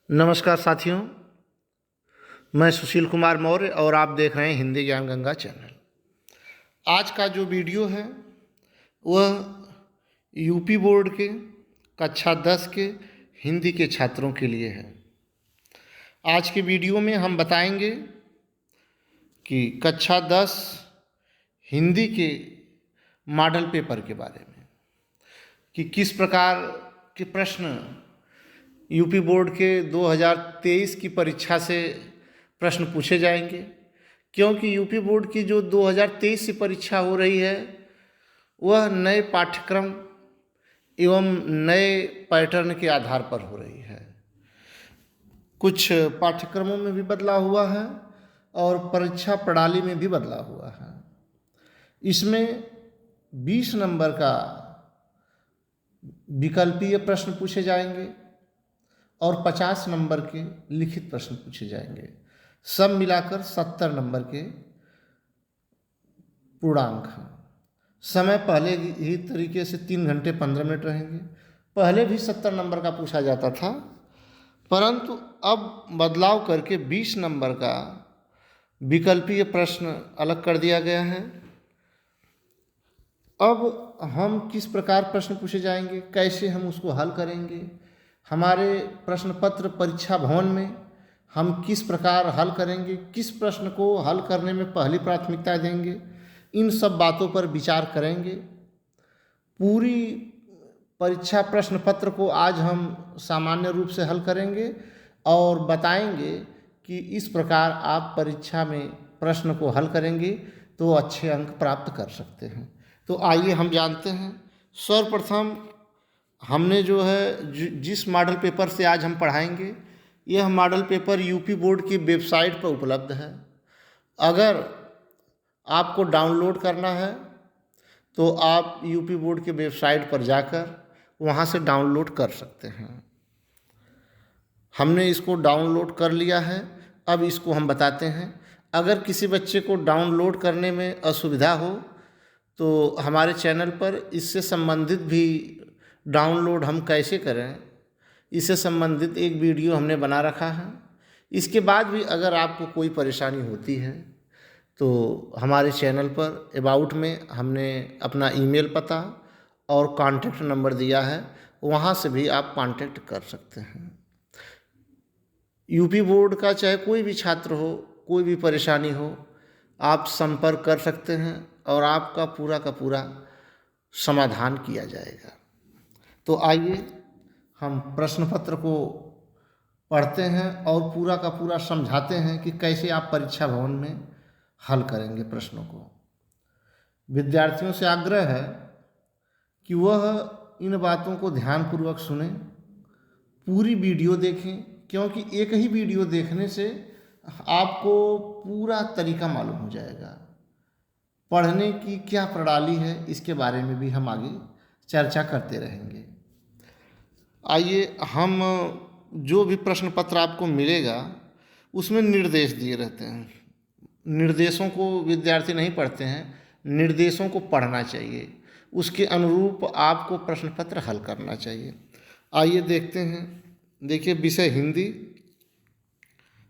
नमस्कार साथियों, मैं सुशील कुमार मौर्य और आप देख रहे हैं हिंदी ज्ञान गंगा चैनल। आज का जो वीडियो है वह यूपी बोर्ड के कक्षा 10 के हिंदी के छात्रों के लिए है। आज के वीडियो में हम बताएंगे कि कक्षा 10 हिंदी के मॉडल पेपर के बारे में कि किस प्रकार के प्रश्न यूपी बोर्ड के 2023 की परीक्षा से प्रश्न पूछे जाएंगे, क्योंकि यूपी बोर्ड की जो 2023 से परीक्षा हो रही है वह नए पाठ्यक्रम एवं नए पैटर्न के आधार पर हो रही है। कुछ पाठ्यक्रमों में भी बदलाव हुआ है और परीक्षा प्रणाली में भी बदलाव हुआ है। इसमें 20 नंबर का विकल्पीय प्रश्न पूछे जाएंगे और 50 नंबर के लिखित प्रश्न पूछे जाएंगे। सब मिलाकर 70 नंबर के पूर्णांक हैं। समय पहले ही तरीके से 3 घंटे 15 मिनट रहेंगे। पहले भी 70 नंबर का पूछा जाता था, परंतु अब बदलाव करके 20 नंबर का विकल्पीय प्रश्न अलग कर दिया गया है। अब हम किस प्रकार प्रश्न पूछे जाएंगे, कैसे हम उसको हल करेंगे, हमारे प्रश्न पत्र परीक्षा भवन में हम किस प्रकार हल करेंगे, किस प्रश्न को हल करने में पहली प्राथमिकता देंगे, इन सब बातों पर विचार करेंगे। पूरी परीक्षा प्रश्न पत्र को आज हम सामान्य रूप से हल करेंगे और बताएंगे कि इस प्रकार आप परीक्षा में प्रश्न को हल करेंगे तो अच्छे अंक प्राप्त कर सकते हैं। तो आइए हम जानते हैं। सर्वप्रथम हमने जो है जिस मॉडल पेपर से आज हम पढ़ाएंगे, यह मॉडल पेपर यूपी बोर्ड की वेबसाइट पर उपलब्ध है। अगर आपको डाउनलोड करना है तो आप यूपी बोर्ड के वेबसाइट पर जाकर वहाँ से डाउनलोड कर सकते हैं। हमने इसको डाउनलोड कर लिया है। अब इसको हम बताते हैं। अगर किसी बच्चे को डाउनलोड करने में असुविधा हो तो हमारे चैनल पर इससे संबंधित भी डाउनलोड हम कैसे करें, इससे संबंधित एक वीडियो हमने बना रखा है। इसके बाद भी अगर आपको कोई परेशानी होती है तो हमारे चैनल पर अबाउट में हमने अपना ईमेल पता और कॉन्टैक्ट नंबर दिया है, वहाँ से भी आप कॉन्टैक्ट कर सकते हैं। यूपी बोर्ड का चाहे कोई भी छात्र हो, कोई भी परेशानी हो, आप संपर्क कर सकते हैं और आपका पूरा का पूरा समाधान किया जाएगा। तो आइए हम प्रश्न पत्र को पढ़ते हैं और पूरा का पूरा समझाते हैं कि कैसे आप परीक्षा भवन में हल करेंगे प्रश्नों को। विद्यार्थियों से आग्रह है कि वह इन बातों को ध्यानपूर्वक सुनें, पूरी वीडियो देखें, क्योंकि एक ही वीडियो देखने से आपको पूरा तरीका मालूम हो जाएगा। पढ़ने की क्या प्रणाली है, इसके बारे में भी हम आगे चर्चा करते रहेंगे। आइए, हम जो भी प्रश्न पत्र आपको मिलेगा उसमें निर्देश दिए रहते हैं। निर्देशों को विद्यार्थी नहीं पढ़ते हैं, निर्देशों को पढ़ना चाहिए, उसके अनुरूप आपको प्रश्न पत्र हल करना चाहिए। आइए देखते हैं। देखिए, विषय हिंदी,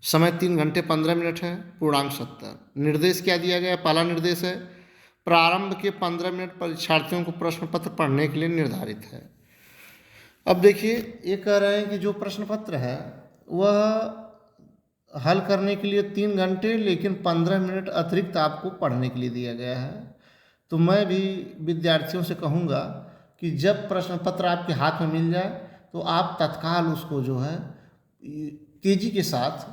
समय 3 घंटे 15 मिनट है, पूर्णांक 70। निर्देश क्या दिया गया? पहला निर्देश है प्रारंभ के 15 मिनट परीक्षार्थियों को प्रश्न पत्र पढ़ने के लिए निर्धारित है। अब देखिए, ये कह रहे हैं कि जो प्रश्न पत्र है वह हल करने के लिए 3 घंटे, लेकिन 15 मिनट अतिरिक्त आपको पढ़ने के लिए दिया गया है। तो मैं भी विद्यार्थियों से कहूँगा कि जब प्रश्न पत्र आपके हाथ में मिल जाए तो आप तत्काल उसको जो है तेज़ी के साथ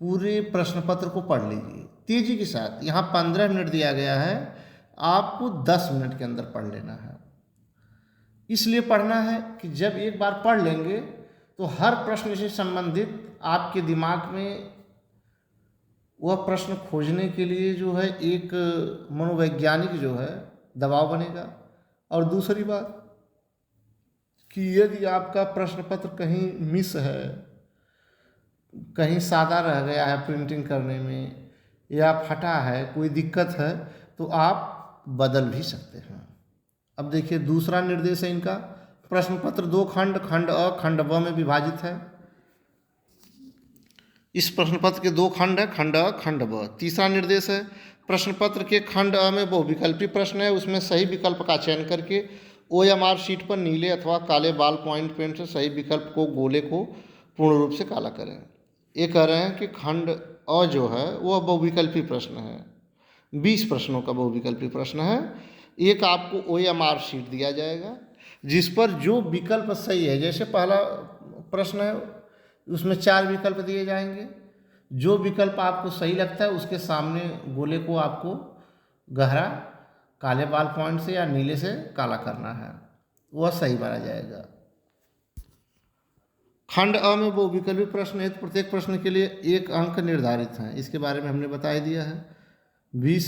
पूरे प्रश्न पत्र को पढ़ लीजिए, तेज़ी के साथ। यहाँ 15 मिनट दिया गया है, आपको 10 मिनट के अंदर पढ़ लेना है। इसलिए पढ़ना है कि जब एक बार पढ़ लेंगे तो हर प्रश्न से संबंधित आपके दिमाग में वह प्रश्न खोजने के लिए जो है एक मनोवैज्ञानिक जो है दबाव बनेगा। और दूसरी बात कि यदि आपका प्रश्न पत्र कहीं मिस है, कहीं सादा रह गया है प्रिंटिंग करने में, या फटा है, कोई दिक्कत है, तो आप बदल भी सकते हैं। अब देखिए, दूसरा निर्देश है इनका, प्रश्न पत्र 2 खंड, खंड अ खंड ब में विभाजित है। इस प्रश्न पत्र के दो खंड है, खंड अ खंड ब। तीसरा निर्देश है, प्रश्न पत्र के खंड अ में बहुविकल्पी प्रश्न है, उसमें सही विकल्प का चयन करके OMR शीट पर नीले अथवा काले बाल पॉइंट पेन से सही विकल्प को गोले को पूर्ण रूप से काला करें। ये कह रहे हैं कि खंड अ जो है वह बहुविकल्पी प्रश्न है, 20 प्रश्नों का बहुविकल्पी प्रश्न है। एक आपको OMR शीट दिया जाएगा जिस पर जो विकल्प सही है, जैसे पहला प्रश्न है उसमें 4 विकल्प दिए जाएंगे, जो विकल्प आपको सही लगता है उसके सामने गोले को आपको गहरा काले बाल पॉइंट से या नीले से काला करना है, वह सही माना जाएगा। खंड अ में वो विकल्पी प्रश्न है, प्रत्येक प्रश्न के लिए 1 अंक निर्धारित है, इसके बारे में हमने बता दिया है। 20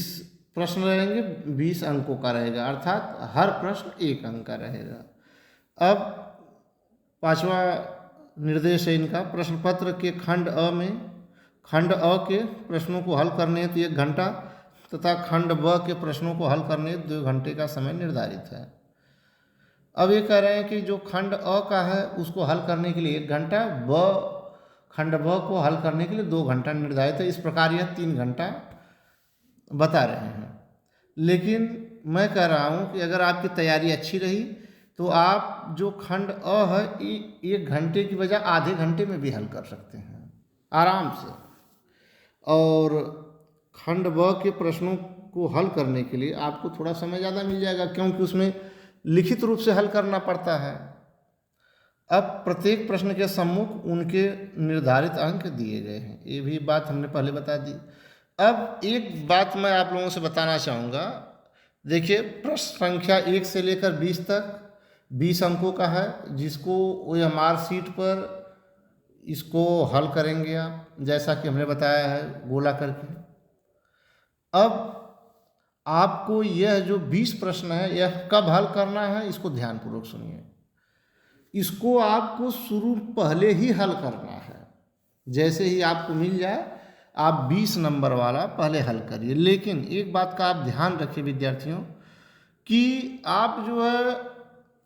प्रश्न रहेंगे, 20 अंकों का रहेगा, अर्थात हर प्रश्न 1 अंक का रहेगा। अब पांचवा निर्देश है इनका, प्रश्न पत्र के खंड अ में खंड अ के प्रश्नों को हल करने हेतु 1 घंटा तथा खंड ब के प्रश्नों को हल करने हेतु 2 घंटे का समय निर्धारित है। अब ये कह रहे हैं कि जो खंड अ का है उसको हल करने के लिए 1 घंटा, खंड ब को हल करने के लिए 2 घंटा निर्धारित है। इस प्रकार यह 3 घंटा बता रहे हैं। लेकिन मैं कह रहा हूँ कि अगर आपकी तैयारी अच्छी रही तो आप जो खंड अ है 1 घंटे की बजाय आधे घंटे में भी हल कर सकते हैं आराम से। और खंड ब के प्रश्नों को हल करने के लिए आपको थोड़ा समय ज़्यादा मिल जाएगा, क्योंकि उसमें लिखित रूप से हल करना पड़ता है। अब प्रत्येक प्रश्न के सम्मुख उनके निर्धारित अंक दिए गए हैं, ये भी बात हमने पहले बता दी। अब एक बात मैं आप लोगों से बताना चाहूँगा, देखिए प्रश्न संख्या 1 से लेकर 20 तक 20 अंकों का है, जिसको OMR शीट पर इसको हल करेंगे आप, जैसा कि हमने बताया है गोला करके। अब आपको यह जो 20 प्रश्न है यह कब हल करना है, इसको ध्यानपूर्वक सुनिए। इसको आपको शुरू पहले ही हल करना है, जैसे ही आपको मिल जाए आप 20 नंबर वाला पहले हल करिए। लेकिन एक बात का आप ध्यान रखिए विद्यार्थियों, कि आप जो है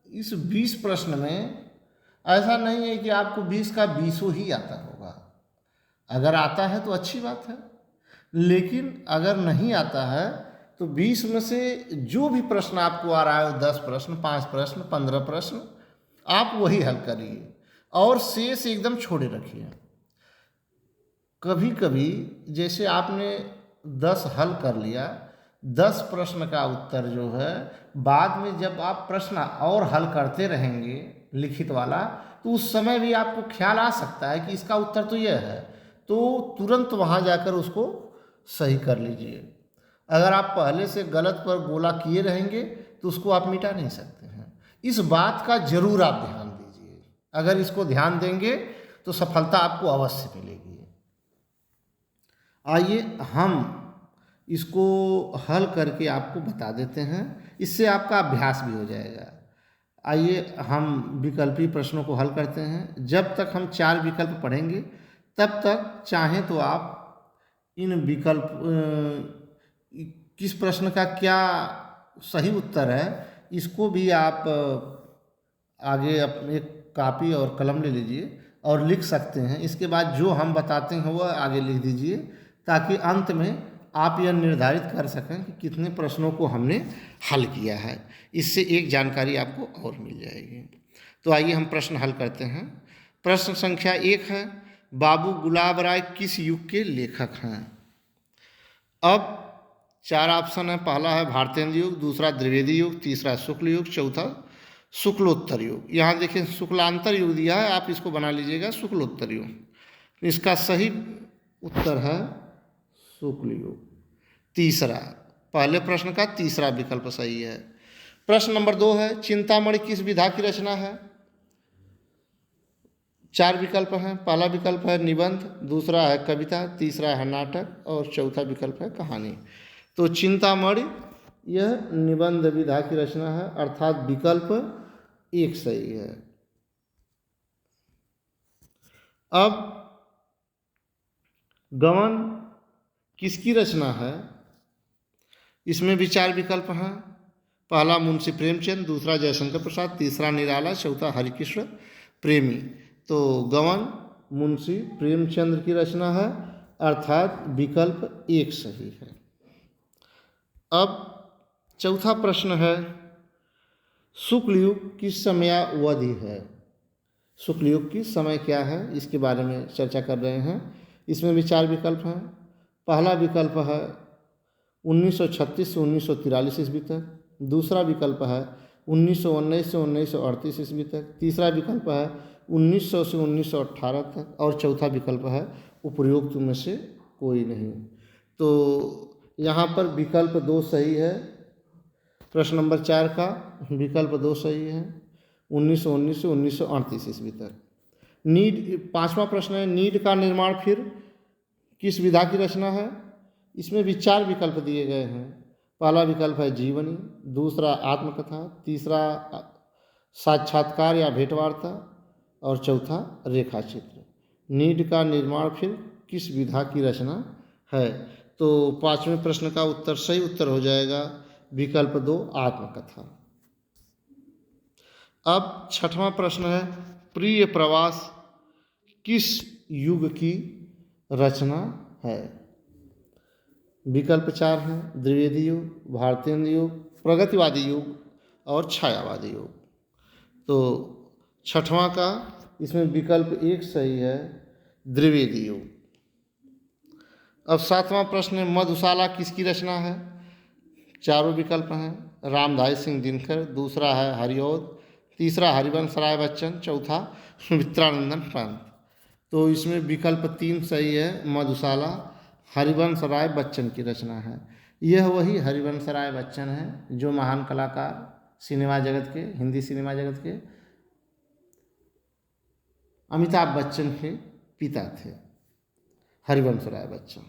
इस 20 प्रश्न में ऐसा नहीं है कि आपको 20 का 20 ही आता होगा। अगर आता है तो अच्छी बात है, लेकिन अगर नहीं आता है तो 20 में से जो भी प्रश्न आपको आ रहा है, 10 प्रश्न, 5 प्रश्न, 15 प्रश्न, आप वही हल करिए और शेष एकदम छोड़े रखिए। कभी कभी जैसे आपने 10 हल कर लिया, 10 प्रश्न का उत्तर जो है बाद में जब आप प्रश्न और हल करते रहेंगे लिखित वाला, तो उस समय भी आपको ख्याल आ सकता है कि इसका उत्तर तो यह है, तो तुरंत वहाँ जाकर उसको सही कर लीजिए। अगर आप पहले से गलत पर गोला किए रहेंगे तो उसको आप मिटा नहीं सकते हैं। इस बात का जरूर आप ध्यान दीजिए, अगर इसको ध्यान देंगे तो सफलता आपको अवश्य मिलेगी। आइए हम इसको हल करके आपको बता देते हैं, इससे आपका अभ्यास भी हो जाएगा। आइए हम विकल्पी प्रश्नों को हल करते हैं। जब तक हम 4 विकल्प पढ़ेंगे तब तक चाहें तो आप इन विकल्प किस प्रश्न का क्या सही उत्तर है इसको भी आप आगे अपने कापी और कलम ले लीजिए और लिख सकते हैं। इसके बाद जो हम बताते हैं वह आगे लिख दीजिए, ताकि अंत में आप यह निर्धारित कर सकें कि कितने प्रश्नों को हमने हल किया है। इससे एक जानकारी आपको और मिल जाएगी। तो आइए हम प्रश्न हल करते हैं। प्रश्न संख्या 1 है, बाबू गुलाब राय किस युग के लेखक हैं? अब 4 ऑप्शन है। पहला है भारतेंद्र युग, दूसरा द्विवेदी युग, तीसरा शुक्ल युग, चौथा शुक्लोत्तर युग। यहाँ देखिए शुक्लांतर युग दिया है, आप इसको बना लीजिएगा शुक्लोत्तर युग। इसका सही उत्तर है शुक्ल युग। तीसरा, पहले प्रश्न का तीसरा विकल्प सही है। प्रश्न नंबर 2 है, चिंतामणि किस विधा की रचना है? 4 विकल्प हैं। पहला विकल्प है निबंध, दूसरा है कविता, तीसरा है नाटक और चौथा विकल्प है कहानी। तो चिंतामणि यह निबंध विधा की रचना है, अर्थात विकल्प 1 सही है। अब गमन किसकी रचना है? इसमें भी 4 विकल्प हैं। पहला मुंशी प्रेमचंद, दूसरा जयशंकर प्रसाद, तीसरा निराला, चौथा हरिकृष्ण प्रेमी। तो गमन मुंशी प्रेमचंद की रचना है, अर्थात विकल्प 1 सही है। अब चौथा प्रश्न है, शुक्ल युग की समयावधि है। शुक्ल युग की समय क्या है, इसके बारे में चर्चा कर रहे हैं। इसमें भी 4 विकल्प हैं। पहला विकल्प है 1936 से 1943 ईस्वी तक। दूसरा विकल्प है 1919 से 1938 ईस्वी तक। तीसरा विकल्प है 1900 से 1918 तक। और चौथा विकल्प है उपर्युक्त में से कोई नहीं। तो यहाँ पर विकल्प 2 सही है। प्रश्न नंबर 4 का विकल्प 2 सही है, 1919 से 1938 ईस्वी तक। पांचवा प्रश्न है, नीड का निर्माण फिर किस विधा की रचना है। इसमें भी 4 विकल्प दिए गए हैं। पहला विकल्प है जीवनी, दूसरा आत्मकथा, तीसरा साक्षात्कार या भेंटवार्ता और चौथा रेखाचित्र। नीड का निर्माण फिर किस विधा की रचना है। तो 5वें प्रश्न का उत्तर सही उत्तर हो जाएगा विकल्प 2 आत्मकथा। अब 6वां प्रश्न है, प्रिय प्रवास किस युग की रचना है। विकल्प 4 हैं, द्विवेदी युग, भारतेंद्र युग, प्रगतिवादी युग और छायावादी युग। तो 6वां का इसमें विकल्प 1 सही है, द्विवेदी युग। अब 7वां प्रश्न है, मधुशाला किसकी रचना है। चारों विकल्प हैं, रामधारी सिंह दिनकर, दूसरा है हरिऔध, तीसरा हरिवंश राय बच्चन, चौथा मित्रानंदन पंत। तो इसमें विकल्प 3 सही है, मधुशाला हरिवंश राय बच्चन की रचना है। यह वही हरिवंश राय बच्चन है जो महान कलाकार सिनेमा जगत के, हिंदी सिनेमा जगत के अमिताभ बच्चन के पिता थे, हरिवंश राय बच्चन।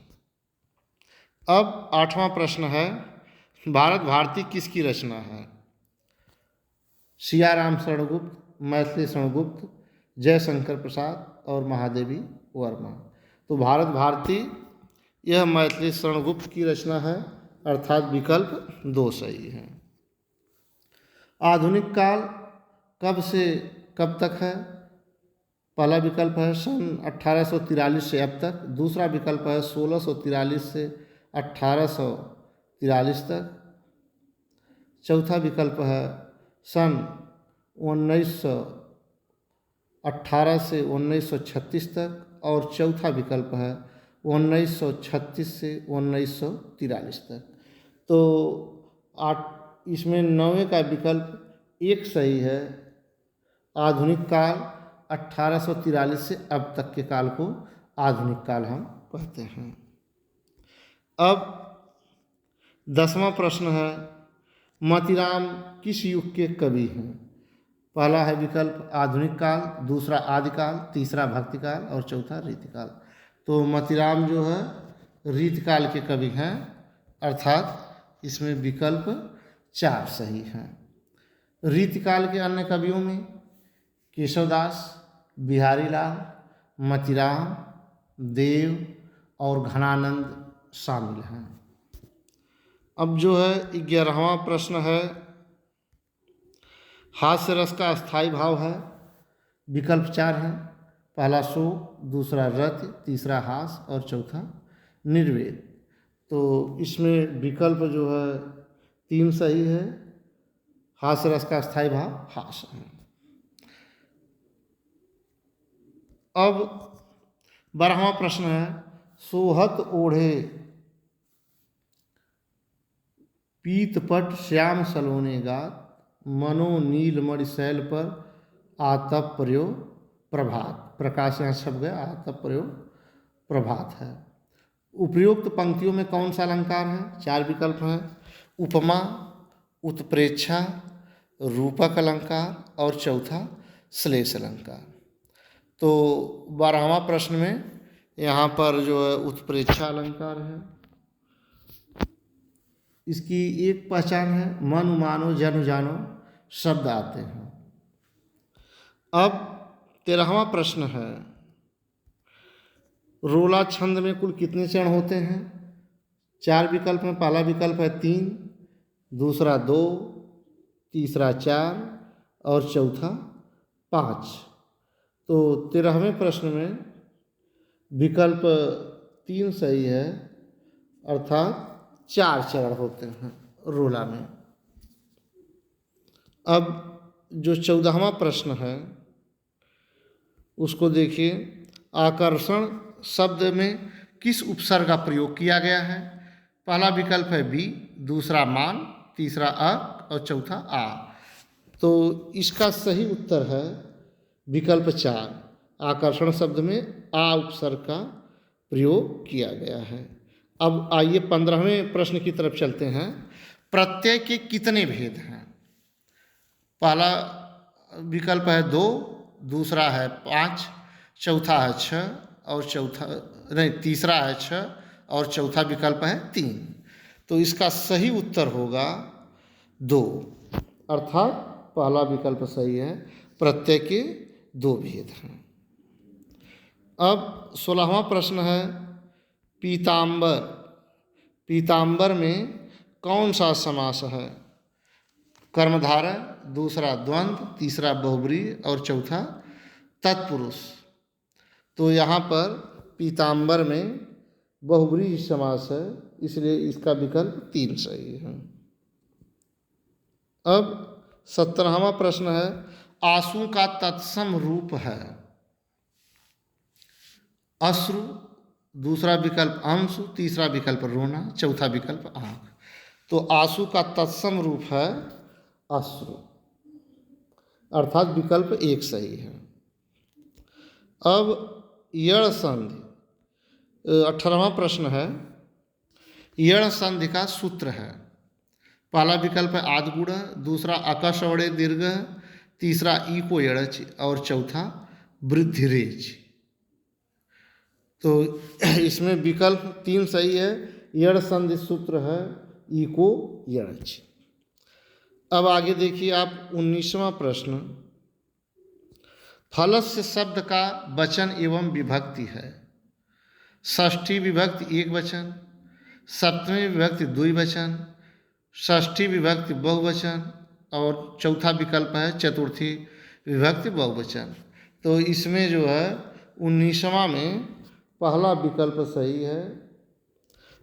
अब 8वां प्रश्न है, भारत भारती किसकी रचना है। सियाराम शरणगुप्त, मैथिली शरणगुप्त, जयशंकर प्रसाद और महादेवी वर्मा। तो भारत भारती यह मैथिली शरणगुप्त की रचना है, अर्थात विकल्प 2 सही है। आधुनिक काल कब से कब तक है। पहला विकल्प है सन 1843 से अब तक। दूसरा विकल्प है 1643 से 1843 तक। चौथा विकल्प है सन 1918 से 1936 तक। और चौथा विकल्प है 1936 से 1943 तक। तो इसमें 9वें का विकल्प 1 सही है, आधुनिक काल 1843 से अब तक के काल को आधुनिक काल हम कहते हैं। अब 10वां प्रश्न है, मोतीराम किस युग के कवि हैं। पहला है विकल्प आधुनिक काल, दूसरा आदिकाल, तीसरा भक्तिकाल और चौथा रीतिकाल। तो मोतीराम जो है रीतिकाल के कवि हैं, अर्थात इसमें विकल्प 4 सही हैं। रीतिकाल के अन्य कवियों में केशवदास, बिहारीलाल, मोतीराम, देव और घनानंद शामिल हैं। अब जो है 11वां प्रश्न है, हास्य रस का स्थायी भाव है। विकल्प 4 हैं, पहला शोक, दूसरा रति, तीसरा हास और चौथा निर्वेद। तो इसमें विकल्प जो है 3 सही है, हास्य रस का स्थायी भाव हास है। अब 12वां प्रश्न है, सोहत ओढ़े पीतपट श्याम सलोने गात, मनो नीलमणि शैल पर आतप प्रयो प्रभात। प्रकाश यहाँ छप गया, आतप प्रयो प्रभात है। उपयुक्त पंक्तियों में कौन सा अलंकार है। 4 विकल्प हैं, उपमा, उत्प्रेक्षा, रूपक अलंकार और चौथा श्लेष अलंकार। तो 12वां प्रश्न में यहाँ पर जो है उत्प्रेक्षा अलंकार है। इसकी एक पहचान है, मन मानो जन जानो शब्द आते हैं। अब 13वां प्रश्न है, रोला छंद में कुल कितने चरण होते हैं। 4 विकल्प में पहला विकल्प है 3, दूसरा 2, तीसरा 4 और चौथा 5। तो 13वें प्रश्न में विकल्प 3 सही है, अर्थात 4 चरण होते हैं रोला में। अब जो 14वां प्रश्न है उसको देखिए। आकर्षण शब्द में किस उपसर्ग का प्रयोग किया गया है? पहला विकल्प है बी, दूसरा मान, तीसरा अ और चौथा आ। तो इसका सही उत्तर है विकल्प 4। आकर्षण शब्द में आ उपसर्ग का प्रयोग किया गया है। अब आइए 15वें प्रश्न की तरफ चलते हैं। प्रत्यय के कितने भेद हैं? पहला विकल्प है 2, दूसरा है 5, चौथा है 6 और तीसरा है 6 और चौथा विकल्प है 3। तो इसका सही उत्तर होगा 2, अर्थात पहला विकल्प सही है, प्रत्यय के 2 भेद हैं। अब 16वां प्रश्न है पीताम्बर। पीताम्बर में कौन सा समास है? कर्मधारय, दूसरा द्वंद्व, तीसरा बहुब्रीहि और चौथा तत्पुरुष। तो यहाँ पर पीताम्बर में बहुब्रीहि समास है, इसलिए इसका विकल्प 3 सही है। अब 17वां प्रश्न है आंसू का तत्सम रूप है अश्रु, दूसरा विकल्प अंशु, तीसरा विकल्प रोना, चौथा विकल्प आँख। तो आंसू का तत्सम रूप है अश्रु, अर्थात विकल्प 1 सही है। अब यण संधि 18वां प्रश्न है। यण संधि का सूत्र है। पहला विकल्प है आदगुण, दूसरा अकशवड़े दीर्घ, तीसरा ईको यणच और चौथा वृद्धिरेच। तो इसमें विकल्प 3 सही है। यण संधि सूत्र है ईको यणच। अब आगे देखिए आप 19वां प्रश्न। फलस्य शब्द का वचन एवं विभक्ति है। षष्ठी विभक्ति एक वचन, सप्तमी विभक्ति द्विवचन, षष्ठी विभक्ति बहुवचन और चौथा विकल्प है चतुर्थी विभक्ति बहुवचन। तो इसमें जो है 19वां में पहला विकल्प सही है,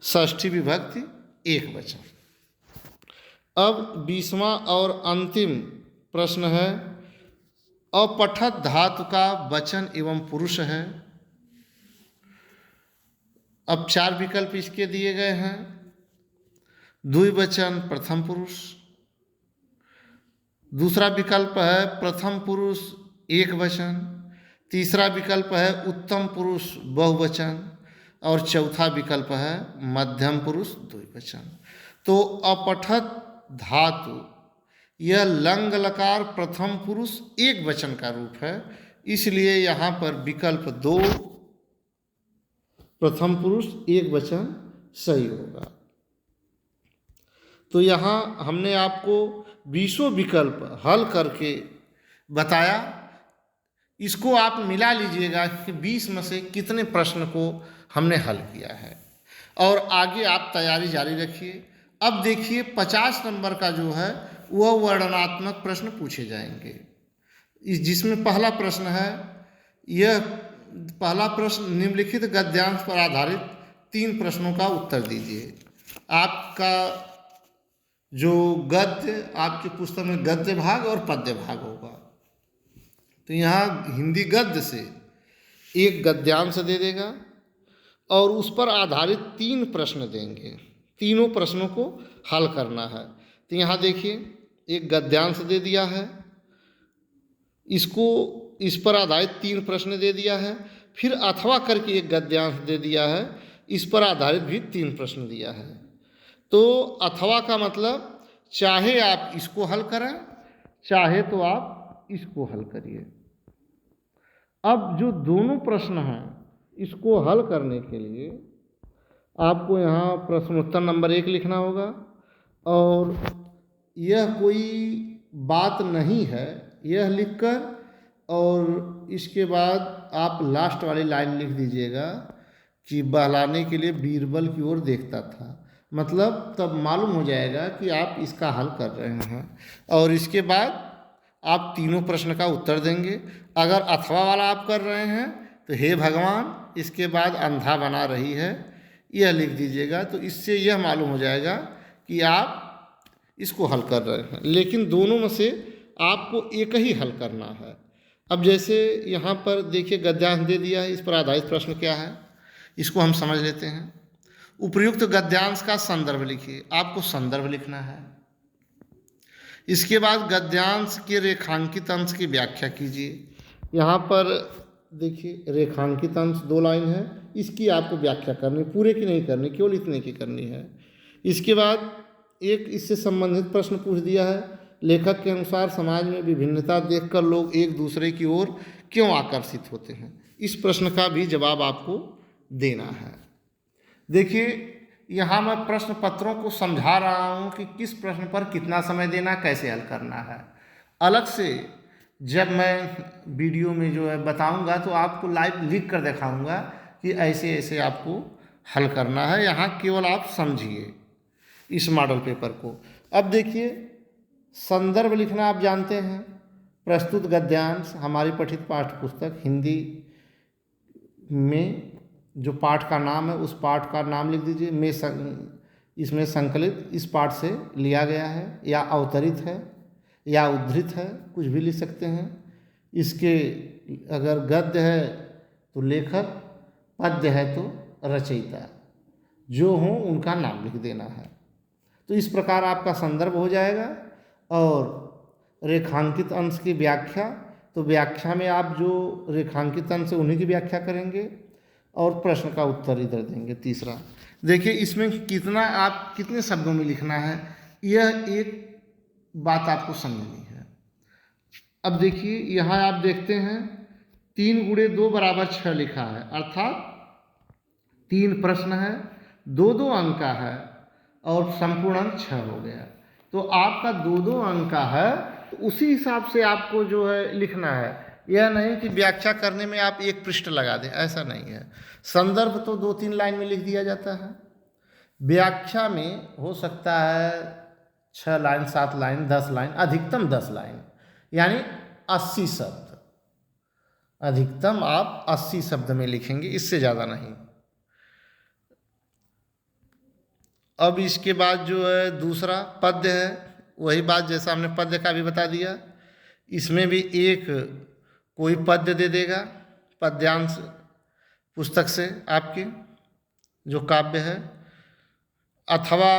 षष्ठी विभक्ति एक वचन। अब 20वां और अंतिम प्रश्न है अपठत धातु का वचन एवं पुरुष है। अब 4 विकल्प इसके दिए गए हैं। द्विवचन प्रथम पुरुष, दूसरा विकल्प है प्रथम पुरुष एक वचन, तीसरा विकल्प है उत्तम पुरुष बहुवचन और चौथा विकल्प है मध्यम पुरुष द्विवचन। तो अपठत धातु यह लंग लकार प्रथम पुरुष एक वचन का रूप है, इसलिए यहाँ पर विकल्प 2 प्रथम पुरुष एक वचन सही होगा। तो यहाँ हमने आपको 20 विकल्प हल करके बताया। इसको आप मिला लीजिएगा कि 20 में से कितने प्रश्न को हमने हल किया है और आगे आप तैयारी जारी रखिए। अब देखिए 50 नंबर का जो है वह वर्णनात्मक प्रश्न पूछे जाएंगे। जिसमें पहला प्रश्न है, यह पहला प्रश्न निम्नलिखित गद्यांश पर आधारित 3 प्रश्नों का उत्तर दीजिए। आपका जो गद्य आपकी पुस्तक में गद्य भाग और पद्य भाग होगा। तो यहाँ हिंदी गद्य से एक गद्यांश दे देगा और उस पर आधारित 3 प्रश्न देंगे। तीनों प्रश्नों को हल करना है। तो यहाँ देखिए एक गद्यांश दे दिया है, इस पर आधारित 3 प्रश्न दे दिया है, फिर अथवा करके एक गद्यांश दे दिया है, इस पर आधारित भी 3 प्रश्न दिया है। तो अथवा का मतलब चाहे आप इसको हल करें, चाहे तो आप इसको हल करिए। अब जो दोनों प्रश्न हैं इसको हल करने के लिए आपको यहाँ प्रश्नोत्तर नंबर 1 लिखना होगा और यह कोई बात नहीं है यह लिखकर, और इसके बाद आप लास्ट वाली लाइन लिख दीजिएगा कि बहलाने के लिए बीरबल की ओर देखता था। मतलब तब मालूम हो जाएगा कि आप इसका हल कर रहे हैं और इसके बाद आप तीनों प्रश्न का उत्तर देंगे। अगर अथवा वाला आप कर रहे हैं तो हे भगवान, इसके बाद अंधा बना रही है, यह लिख दीजिएगा। तो इससे यह मालूम हो जाएगा कि आप इसको हल कर रहे हैं, लेकिन दोनों में से आपको एक ही हल करना है। अब जैसे यहाँ पर देखिए गद्यांश दे दिया है, इस पर आधारित प्रश्न क्या है इसको हम समझ लेते हैं। उपर्युक्त गद्यांश का संदर्भ लिखिए, आपको संदर्भ लिखना है। इसके बाद गद्यांश के रेखांकित अंश की व्याख्या कीजिए। यहाँ पर देखिए रेखांकित अंश 2 लाइन है, इसकी आपको व्याख्या करनी, पूरे की नहीं करनी, केवल इतने की करनी है। इसके बाद एक इससे संबंधित प्रश्न पूछ दिया है, लेखक के अनुसार समाज में विभिन्नता देखकर लोग एक दूसरे की ओर क्यों आकर्षित होते हैं। इस प्रश्न का भी जवाब आपको देना है। देखिए यहाँ मैं प्रश्न पत्रों को समझा रहा हूँ कि किस प्रश्न पर कितना समय देना, कैसे हल करना है। अलग से जब मैं वीडियो में जो है बताऊँगा तो आपको लाइव लिख कर दिखाऊँगा कि ऐसे ऐसे आपको हल करना है। यहाँ केवल आप समझिए इस मॉडल पेपर को। अब देखिए संदर्भ लिखना आप जानते हैं। प्रस्तुत गद्यांश हमारी पठित पाठ्य पुस्तक हिंदी में जो पाठ का नाम है उस पाठ का नाम लिख दीजिए। इसमें संकलित इस पाठ से लिया गया है, या अवतरित है, या उद्धृत है, कुछ भी लिख सकते हैं। इसके अगर गद्य है तो लेखक, पद्य है तो रचयिता, जो हों उनका नाम लिख देना है। तो इस प्रकार आपका संदर्भ हो जाएगा। और रेखांकित अंश की व्याख्या, तो व्याख्या में आप जो रेखांकित अंश है उन्हीं की व्याख्या करेंगे और प्रश्न का उत्तर इधर देंगे। तीसरा देखिए इसमें कितने शब्दों में लिखना है, यह एक बात आपको समझनी है। अब देखिए यहाँ आप देखते हैं 3 × 2 = 6 लिखा है, अर्थात 3 प्रश्न है, 2-2 अंक का है और संपूर्ण अंक 6 हो गया। तो आपका 2-2 अंक का है, तो उसी हिसाब से आपको जो है लिखना है। यह नहीं कि व्याख्या करने में आप एक पृष्ठ लगा दें, ऐसा नहीं है। संदर्भ तो 2-3 लाइन में लिख दिया जाता है, व्याख्या में हो सकता है 6 लाइन, 7 लाइन, 10 लाइन, अधिकतम 10 लाइन, यानी 80 शब्द। अधिकतम आप 80 शब्द में लिखेंगे, इससे ज़्यादा नहीं। अब इसके बाद जो है दूसरा पद्य है, वही बात जैसा हमने पद्य का भी बता दिया। इसमें भी एक कोई पद्य दे देगा पद्यांश पुस्तक से आपके जो काव्य है, अथवा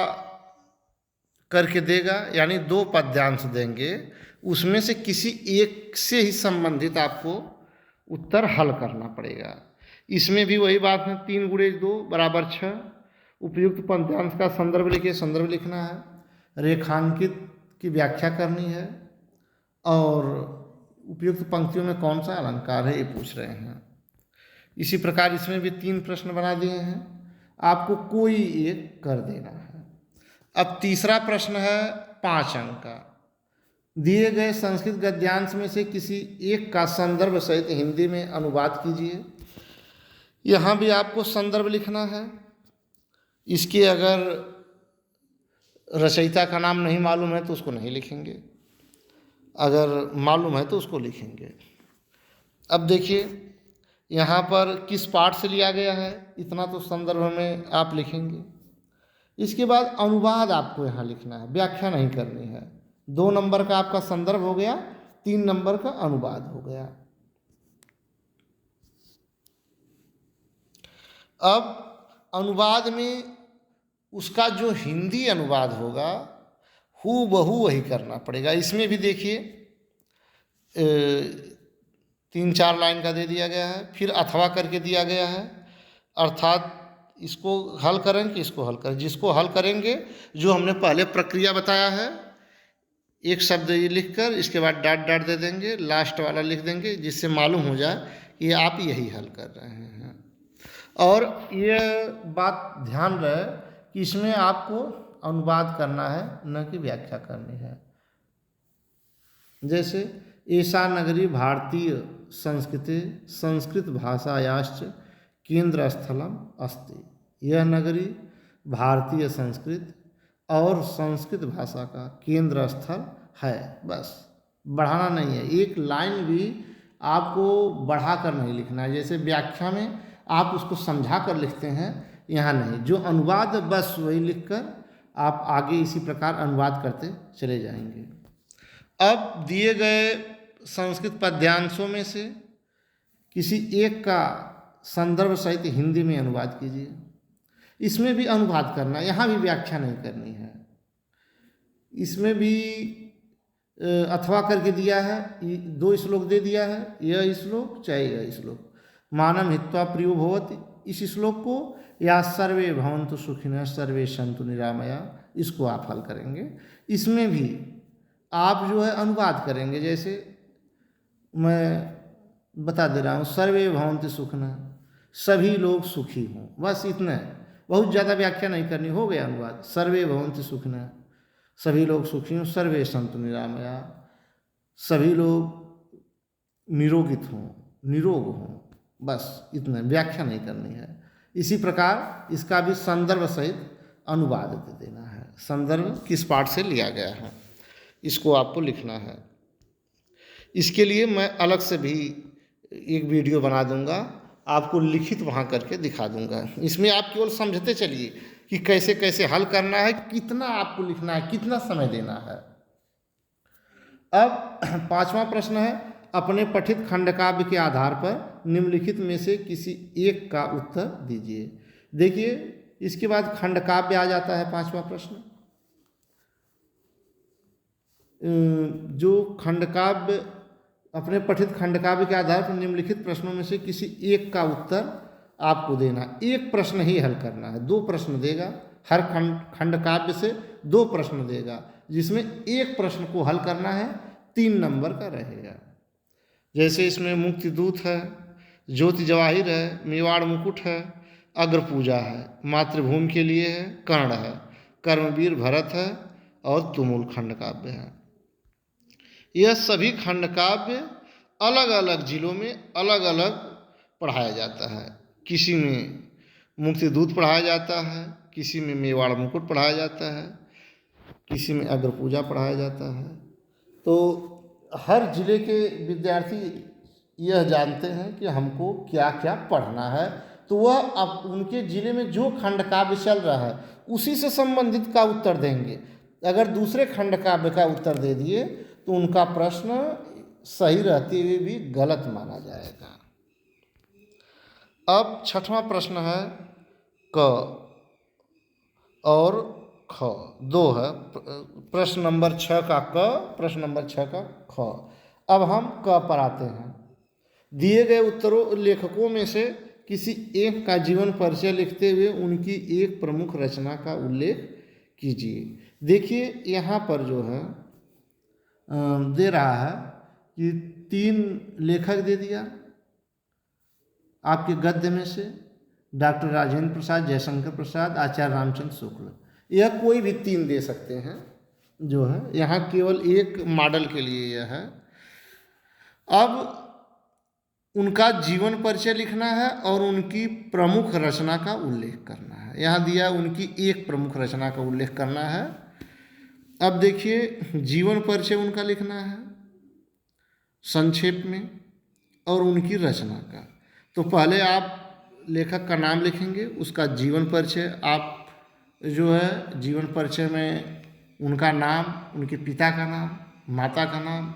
करके देगा, यानी 2 पद्यांश देंगे, उसमें से किसी एक से ही संबंधित आपको उत्तर हल करना पड़ेगा। इसमें भी वही बात है, 3 × 2 = 6। उपयुक्त पद्यांश का संदर्भ लिखिए, संदर्भ लिखना है, रेखांकित की व्याख्या करनी है, और उपयुक्त पंक्तियों में कौन सा अलंकार है ये पूछ रहे हैं। इसी प्रकार इसमें भी 3 प्रश्न बना दिए हैं, आपको कोई एक कर देना है। अब तीसरा प्रश्न है 5 अंक का। दिए गए संस्कृत गद्यांश में से किसी एक का संदर्भ सहित हिंदी में अनुवाद कीजिए। यहाँ भी आपको संदर्भ लिखना है। इसके अगर रचयिता का नाम नहीं मालूम है तो उसको नहीं लिखेंगे, अगर मालूम है तो उसको लिखेंगे। अब देखिए यहाँ पर किस पाठ से लिया गया है, इतना तो संदर्भ में आप लिखेंगे। इसके बाद अनुवाद आपको यहाँ लिखना है, व्याख्या नहीं करनी है। 2 नंबर का आपका संदर्भ हो गया, 3 नंबर का अनुवाद हो गया। अब अनुवाद में उसका जो हिंदी अनुवाद होगा हूबहू वही करना पड़ेगा। इसमें भी देखिए 3-4 लाइन का दे दिया गया है, फिर अथवा करके दिया गया है, अर्थात इसको हल करें कि इसको हल करें। जिसको हल करेंगे, जो हमने पहले प्रक्रिया बताया है, एक शब्द ये लिखकर इसके बाद डॉट डॉट दे देंगे, लास्ट वाला लिख देंगे, जिससे मालूम हो जाए कि आप यही हल कर रहे हैं। और ये बात ध्यान रहे कि इसमें आपको अनुवाद करना है, न कि व्याख्या करनी है। जैसे एषा नगरी भारतीय संस्कृति संस्कृत भाषायाश्च केंद्र स्थलम अस्ति। यह नगरी भारतीय संस्कृत और संस्कृत भाषा का केंद्र स्थल है। बस बढ़ाना नहीं है, एक लाइन भी आपको बढ़ा कर नहीं लिखना है। जैसे व्याख्या में आप उसको समझा कर लिखते हैं, यहाँ नहीं। जो अनुवाद बस वही लिखकर आप आगे इसी प्रकार अनुवाद करते चले जाएंगे। अब दिए गए संस्कृत पद्यांशों में से किसी एक का संदर्भ सहित हिंदी में अनुवाद कीजिए। इसमें भी अनुवाद करना, यहाँ भी व्याख्या नहीं करनी है। इसमें भी अथवा करके दिया है, 2 श्लोक दे दिया है, यह श्लोक चाहे यह श्लोक, मानम हित्वा प्रियो भवति इस श्लोक को, या सर्वे भवन्तु सुखिनः सर्वे सन्तु निरामया, इसको आप हल करेंगे। इसमें भी आप जो है अनुवाद करेंगे। जैसे मैं बता दे रहा हूँ, सर्वे भवन्तु सुखिनः, सभी लोग सुखी हों, बस इतना है, बहुत ज़्यादा व्याख्या नहीं करनी, हो गया अनुवाद। सर्वे भवन्तु सुखिनः, सभी लोग सुखी हों, सर्वे सन्तु निरामया, सभी लोग निरोगित हों, निरोग हों, बस इतना, व्याख्या नहीं करनी है। इसी प्रकार इसका भी संदर्भ सहित अनुवाद दे देना है। संदर्भ किस पाठ से लिया गया है, इसको आपको लिखना है। इसके लिए मैं अलग से भी एक वीडियो बना दूंगा, आपको लिखित वहाँ करके दिखा दूंगा। इसमें आप केवल समझते चलिए कि कैसे कैसे हल करना है, कितना आपको लिखना है, कितना समय देना है। अब 5वां प्रश्न है, अपने पठित खंडकाव्य के आधार पर निम्नलिखित में से किसी एक का उत्तर दीजिए। देखिए, इसके बाद खंडकाव्य आ जाता है 5वां प्रश्न। जो खंडकाव्य, अपने पठित खंडकाव्य के आधार पर निम्नलिखित प्रश्नों में से किसी एक का उत्तर आपको देना। एक प्रश्न ही हल करना है, 2 प्रश्न देगा, हर खंडकाव्य से 2 प्रश्न देगा, जिसमें एक प्रश्न को हल करना है, 3 नंबर का रहेगा। जैसे इसमें मुक्तिदूत है, ज्योति जवाहिर है, मेवाड़ मुकुट है, अग्र पूजा है, मातृभूमि के लिए है, कर्ण है, कर्मवीर भरत है और तुमुल खंडकाव्य है। यह सभी खंडकाव्य अलग अलग जिलों में अलग अलग पढ़ाया जाता है। किसी में मुक्तिदूत पढ़ाया जाता है, किसी में मेवाड़ मुकुट पढ़ाया जाता है, किसी में अग्र पूजा पढ़ाया जाता है। तो हर जिले के विद्यार्थी यह जानते हैं कि हमको क्या क्या पढ़ना है, तो वह अब उनके जिले में जो खंडकाव्य चल रहा है उसी से संबंधित का उत्तर देंगे। अगर दूसरे खंडकाव्य का उत्तर दे दिए तो उनका प्रश्न सही रहते हुए भी गलत माना जाएगा। अब 6वां प्रश्न है, क और ख, 2 है। प्रश्न नंबर 6 का क, प्रश्न नंबर 6 का ख। अब हम क पर आते हैं। दिए गए उत्तरों लेखकों में से किसी एक का जीवन परिचय लिखते हुए उनकी एक प्रमुख रचना का उल्लेख कीजिए। देखिए, यहाँ पर जो है दे रहा है कि 3 लेखक दे दिया आपके गद्य में से, डॉक्टर राजेंद्र प्रसाद, जयशंकर प्रसाद, आचार्य रामचंद्र शुक्ल। यह कोई भी 3 दे सकते हैं, जो है यहाँ केवल एक मॉडल के लिए यह है। अब उनका जीवन परिचय लिखना है और उनकी प्रमुख रचना का उल्लेख करना है। यहाँ दिया उनकी एक प्रमुख रचना का उल्लेख करना है। अब देखिए, जीवन परिचय उनका लिखना है संक्षेप में और उनकी रचना का। तो पहले आप लेखक का नाम लिखेंगे, उसका जीवन परिचय आप जो है जीवन परिचय में उनका नाम, उनके पिता का नाम, माता का नाम,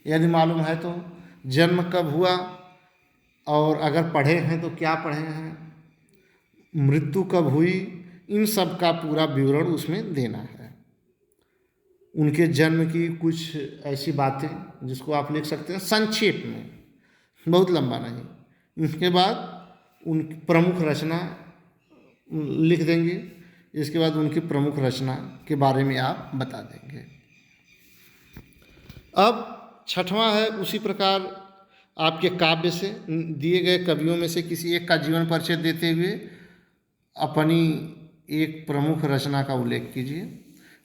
यदि मालूम है तो जन्म कब हुआ और अगर पढ़े हैं तो क्या पढ़े हैं, मृत्यु कब हुई, इन सब का पूरा विवरण उसमें देना है। उनके जन्म की कुछ ऐसी बातें जिसको आप लिख सकते हैं संक्षेप में, बहुत लंबा नहीं। इसके बाद उनकी प्रमुख रचना लिख देंगे, इसके बाद उनकी प्रमुख रचना के बारे में आप बता देंगे। अब 6वां है, उसी प्रकार आपके काव्य से दिए गए कवियों में से किसी एक का जीवन परिचय देते हुए अपनी एक प्रमुख रचना का उल्लेख कीजिए।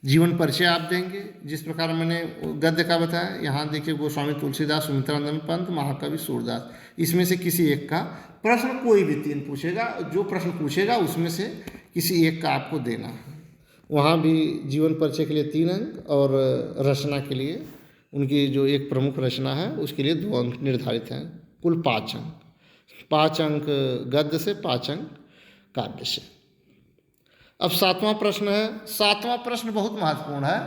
जीवन परिचय आप देंगे जिस प्रकार मैंने गद्य का बताया। यहाँ देखिए, गोस्वामी तुलसीदास, सुमित्रानंद पंत, महाकवि सूरदास, इसमें से किसी एक का प्रश्न, कोई भी 3 पूछेगा, जो प्रश्न पूछेगा उसमें से किसी एक का आपको देना है। वहाँ भी जीवन परिचय के लिए 3 अंक और रचना के लिए उनकी जो एक प्रमुख रचना है उसके लिए 2 अंक निर्धारित हैं, कुल 5 अंक। 5 अंक गद्य से, 5 अंक काव्य से। अब 7वां प्रश्न है। 7वां प्रश्न बहुत महत्वपूर्ण है।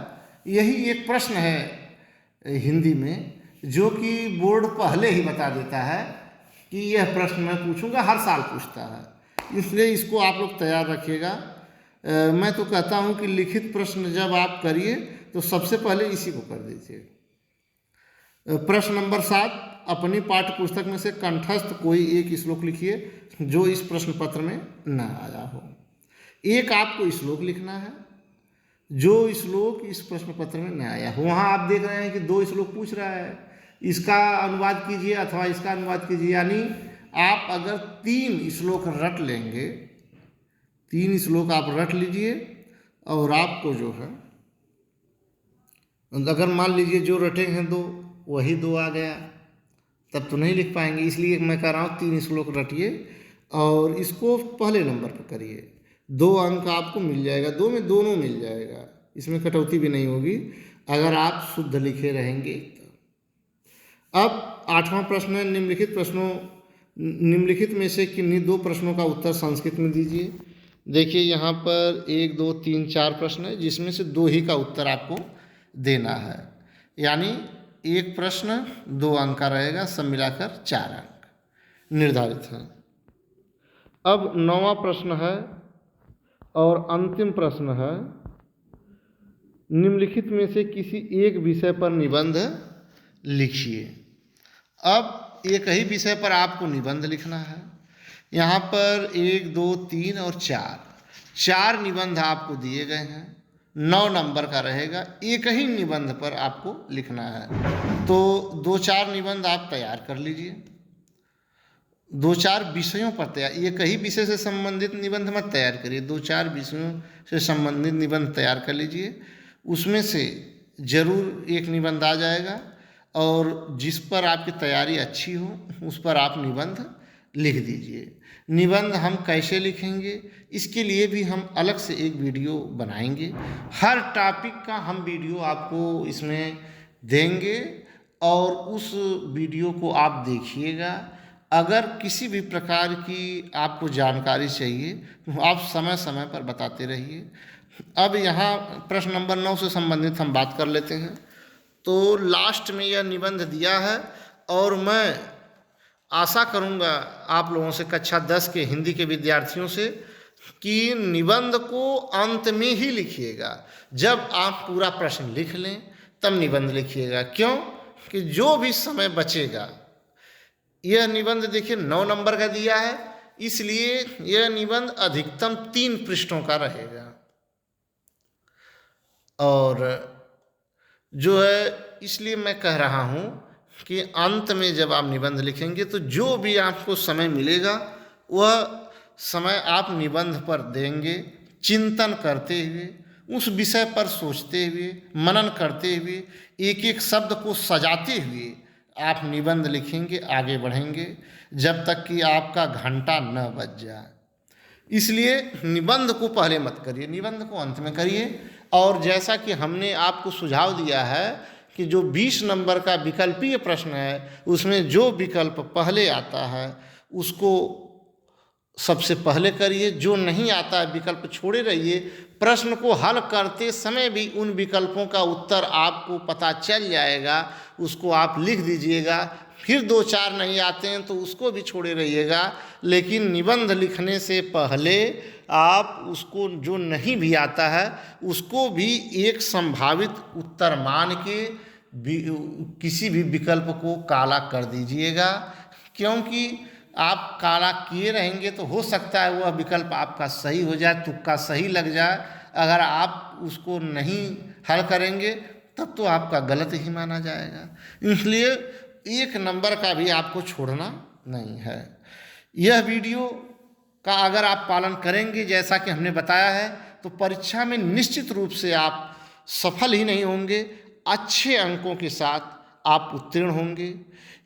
यही एक प्रश्न है हिंदी में जो कि बोर्ड पहले ही बता देता है कि यह प्रश्न मैं पूछूंगा, हर साल पूछता है, इसलिए इसको आप लोग तैयार रखिएगा। मैं तो कहता हूं कि लिखित प्रश्न जब आप करिए तो सबसे पहले इसी को कर दीजिए। प्रश्न नंबर 7, अपनी पाठ्य पुस्तक में से कंठस्थ कोई एक श्लोक लिखिए जो इस प्रश्न पत्र में न आया हो। एक आपको श्लोक लिखना है जो श्लोक इस प्रश्न पत्र में न आया हो। वहाँ आप देख रहे हैं कि 2 श्लोक पूछ रहा है, इसका अनुवाद कीजिए अथवा इसका अनुवाद कीजिए। यानी आप अगर 3 श्लोक रट लेंगे, 3 श्लोक आप रट लीजिए और आपको जो है, अगर मान लीजिए जो रटे हैं 2 वही 2 आ गया, तब तो नहीं लिख पाएंगे। इसलिए मैं कह रहा हूँ 3 श्लोक रटिए और इसको पहले नंबर पर करिए। 2 अंक आपको मिल जाएगा, 2 में दोनों मिल जाएगा, इसमें कटौती भी नहीं होगी अगर आप शुद्ध लिखे रहेंगे तो। अब 8वां प्रश्न है, निम्नलिखित में से किन्हीं 2 प्रश्नों का उत्तर संस्कृत में दीजिए। देखिए यहाँ पर 1, 2, 3, 4 प्रश्न है जिसमें से 2 ही का उत्तर आपको देना है। यानी एक प्रश्न 2 अंक का रहेगा, सब मिलाकर 4 अंक निर्धारित हैं। अब 9वां प्रश्न है और अंतिम प्रश्न है, निम्नलिखित में से किसी एक विषय पर निबंध लिखिए। अब एक ही विषय पर आपको निबंध लिखना है। यहाँ पर 1, 2, 3 और 4 निबंध आपको दिए गए हैं। 9 नंबर का रहेगा, एक ही निबंध पर आपको लिखना है। तो 2-4 निबंध आप तैयार कर लीजिए। 2-4 विषयों पर तैयार, एक ही विषय से संबंधित निबंध मत तैयार करिए, 2-4 विषयों से संबंधित निबंध तैयार कर लीजिए। उसमें से जरूर एक निबंध आ जाएगा और जिस पर आपकी तैयारी अच्छी हो उस पर आप निबंध लिख दीजिए। निबंध हम कैसे लिखेंगे इसके लिए भी हम अलग से एक वीडियो बनाएंगे। हर टॉपिक का हम वीडियो आपको इसमें देंगे और उस वीडियो को आप देखिएगा। अगर किसी भी प्रकार की आपको जानकारी चाहिए तो आप समय समय पर बताते रहिए। अब यहाँ प्रश्न नंबर 9 से संबंधित हम बात कर लेते हैं। तो लास्ट में यह निबंध दिया है और मैं आशा करूँगा आप लोगों से, कक्षा 10 के हिंदी के विद्यार्थियों से, कि निबंध को अंत में ही लिखिएगा। जब आप पूरा प्रश्न लिख लें तब निबंध लिखिएगा। क्यों कि जो भी समय बचेगा, यह निबंध देखिए 9 नंबर का दिया है, इसलिए यह निबंध अधिकतम 3 पृष्ठों का रहेगा। और जो है इसलिए मैं कह रहा हूँ कि अंत में जब आप निबंध लिखेंगे तो जो भी आपको समय मिलेगा वह समय आप निबंध पर देंगे, चिंतन करते हुए, उस विषय पर सोचते हुए, मनन करते हुए, एक एक शब्द को सजाते हुए आप निबंध लिखेंगे, आगे बढ़ेंगे जब तक कि आपका घंटा न बज जाए। इसलिए निबंध को पहले मत करिए, निबंध को अंत में करिए। और जैसा कि हमने आपको सुझाव दिया है कि जो 20 नंबर का विकल्पीय प्रश्न है उसमें जो विकल्प पहले आता है उसको सबसे पहले करिए, जो नहीं आता है विकल्प छोड़े रहिए। प्रश्न को हल करते समय भी उन विकल्पों का उत्तर आपको पता चल जाएगा, उसको आप लिख दीजिएगा। फिर 2-4 नहीं आते हैं तो उसको भी छोड़े रहिएगा, लेकिन निबंध लिखने से पहले आप उसको जो नहीं भी आता है उसको भी एक संभावित उत्तर मान के किसी भी विकल्प को काला कर दीजिएगा। क्योंकि आप काला किए रहेंगे तो हो सकता है वह विकल्प आपका सही हो जाए, तुक्का सही लग जाए। अगर आप उसको नहीं हल करेंगे तब तो आपका गलत ही माना जाएगा। इसलिए 1 नंबर का भी आपको छोड़ना नहीं है। यह वीडियो का अगर आप पालन करेंगे जैसा कि हमने बताया है तो परीक्षा में निश्चित रूप से आप सफल ही नहीं होंगे, अच्छे अंकों के साथ आप उत्तीर्ण होंगे।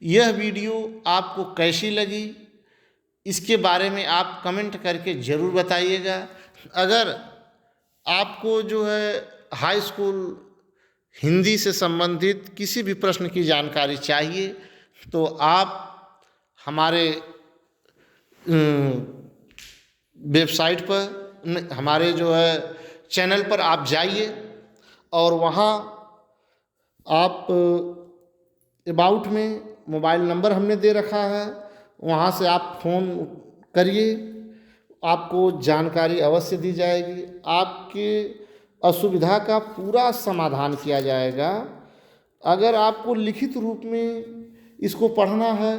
यह वीडियो आपको कैसी लगी इसके बारे में आप कमेंट करके ज़रूर बताइएगा। अगर आपको जो है हाई स्कूल हिंदी से संबंधित किसी भी प्रश्न की जानकारी चाहिए तो आप हमारे वेबसाइट पर, हमारे जो है चैनल पर आप जाइए और वहाँ आप अबाउट में मोबाइल नंबर हमने दे रखा है, वहाँ से आप फ़ोन करिए, आपको जानकारी अवश्य दी जाएगी, आपके असुविधा का पूरा समाधान किया जाएगा। अगर आपको लिखित रूप में इसको पढ़ना है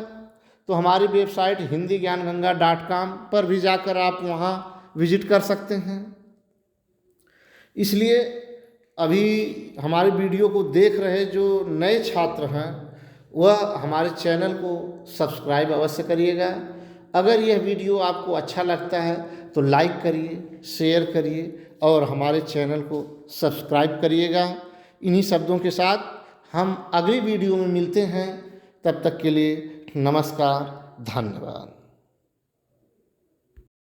तो हमारी वेबसाइट hindigyanganga.com पर भी जाकर आप वहाँ विजिट कर सकते हैं। इसलिए अभी हमारे वीडियो को देख रहे जो नए छात्र हैं वह हमारे चैनल को सब्सक्राइब अवश्य करिएगा। अगर यह वीडियो आपको अच्छा लगता है तो लाइक करिए, शेयर करिए और हमारे चैनल को सब्सक्राइब करिएगा। इन्हीं शब्दों के साथ हम अगली वीडियो में मिलते हैं। तब तक के लिए नमस्कार, धन्यवाद।